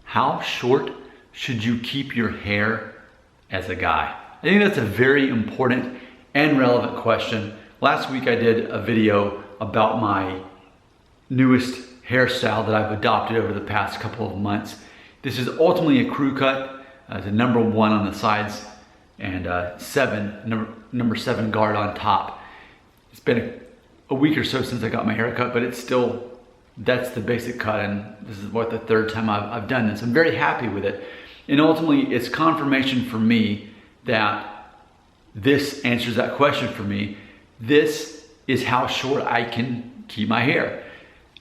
How short should you keep your hair as a guy? I think that's a very important and relevant question. Last week I did a video about my newest hairstyle that I've adopted over the past couple of months. This is ultimately a crew cut. It's a number 1 on the sides and number 7 guard on top. It's been a week or so since I got my hair cut, but it's still, that's the basic cut, and this is what, the 3rd time I've done this. I'm very happy with it. And ultimately, it's confirmation for me that this answers that question for me. This is how short I can keep my hair,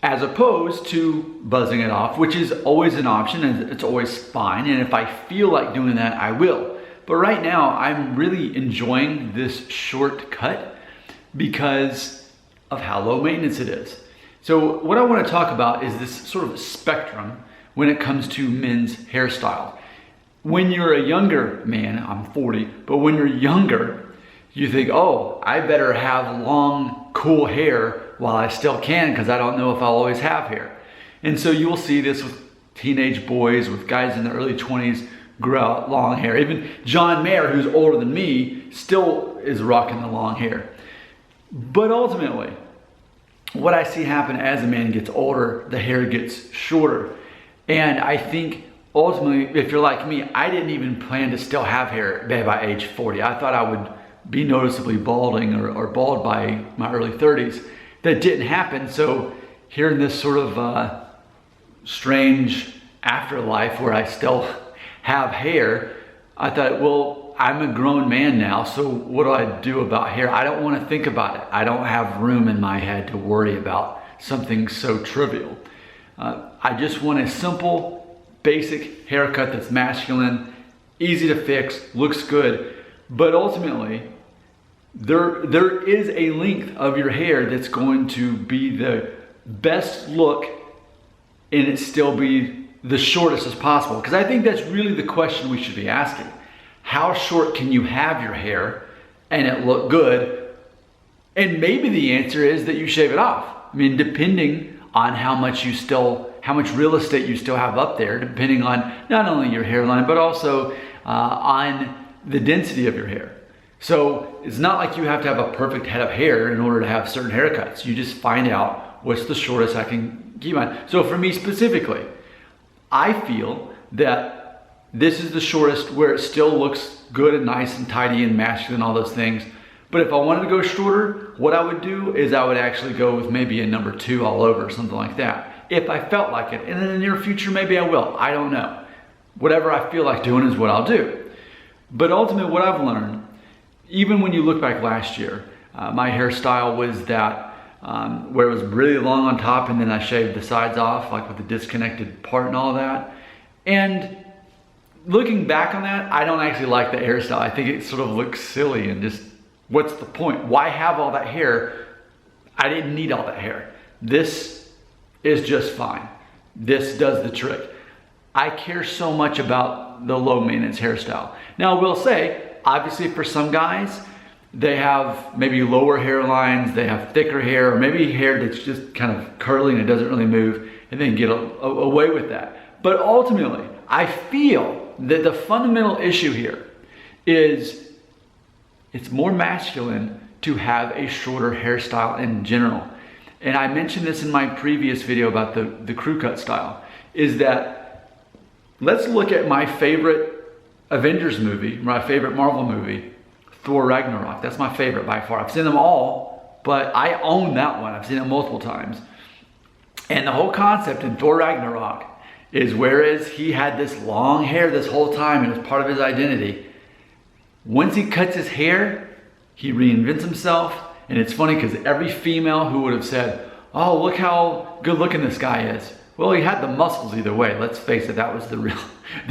as opposed to buzzing it off, which is always an option and it's always fine. And if I feel like doing that, I will. But right now, I'm really enjoying this short cut because of how low maintenance it is. So what I want to talk about is this sort of spectrum when it comes to men's hairstyle. When you're a younger man, I'm 40, but when you're younger, you think, oh, I better have long, cool hair while I still can because I don't know if I'll always have hair. And so you will see this with teenage boys, with guys in their early 20s grow out long hair. Even John Mayer, who's older than me, still is rocking the long hair. But ultimately, what I see happen as a man gets older, the hair gets shorter. And I think ultimately, if you're like me, I didn't even plan to still have hair by age 40. I thought I would be noticeably balding or bald by my early 30s. That didn't happen. So here in this sort of strange afterlife where I still have hair, I thought, well, I'm a grown man now, so what do I do about hair? I don't want to think about it. I don't have room in my head to worry about something so trivial. I just want a simple, basic haircut that's masculine, easy to fix, looks good, but ultimately, there is a length of your hair that's going to be the best look and it still be the shortest as possible. Because I think that's really the question we should be asking. How short can you have your hair and it look good? And maybe the answer is that you shave it off. I mean, depending on how much real estate you still have up there, depending on not only your hairline, but also on the density of your hair. So it's not like you have to have a perfect head of hair in order to have certain haircuts. You just find out what's the shortest I can keep on. So for me specifically, I feel that this is the shortest where it still looks good and nice and tidy and masculine, all those things. But if I wanted to go shorter, what I would do is I would actually go with maybe a number 2 all over, something like that, if I felt like it. And in the near future, maybe I will. I don't know. Whatever I feel like doing is what I'll do. But ultimately, what I've learned, even when you look back last year, my hairstyle was that where it was really long on top and then I shaved the sides off, like with the disconnected part and all that. And looking back on that, I don't actually like the hairstyle. I think it sort of looks silly and just, what's the point? Why have all that hair? I didn't need all that hair. This is just fine. This does the trick. I care so much about the low maintenance hairstyle. Now I will say, obviously for some guys, they have maybe lower hairlines, they have thicker hair, or maybe hair that's just kind of curly and it doesn't really move, and they can get away with that. But ultimately, I feel that the fundamental issue here is it's more masculine to have a shorter hairstyle in general. And I mentioned this in my previous video about the crew cut style, is that let's look at my favorite Avengers movie, my favorite Marvel movie, Thor Ragnarok. That's my favorite by far. I've seen them all, but I own that one. I've seen it multiple times. And the whole concept in Thor Ragnarok is whereas he had this long hair this whole time and it was part of his identity, once he cuts his hair, he reinvents himself. And it's funny because every female who would have said, oh, look how good looking this guy is. Well, he had the muscles either way. Let's face it, that was the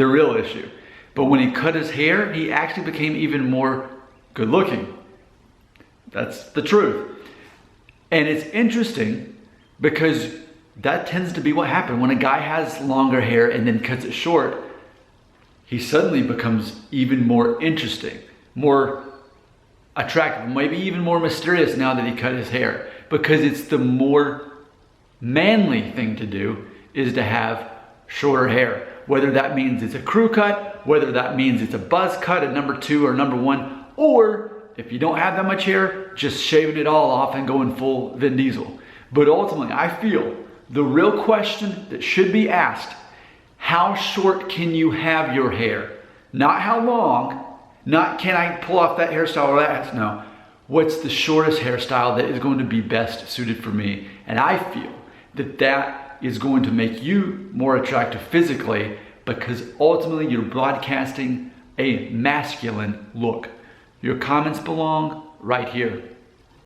real issue. But when he cut his hair, he actually became even more good looking. That's the truth. And it's interesting because that tends to be what happens when a guy has longer hair and then cuts it short. He suddenly becomes even more interesting, more attractive, maybe even more mysterious now that he cut his hair, because it's the more manly thing to do is to have shorter hair. whether that means it's a crew cut, whether that means it's a buzz cut at number 2 or number 1, or if you don't have that much hair, just shaving it all off and going full Vin Diesel. But ultimately, I feel the real question that should be asked, how short can you have your hair? Not how long, not can I pull off that hairstyle or that, no. What's the shortest hairstyle that is going to be best suited for me? And I feel that that is going to make you more attractive physically, because ultimately you're broadcasting a masculine look. Your comments belong right here.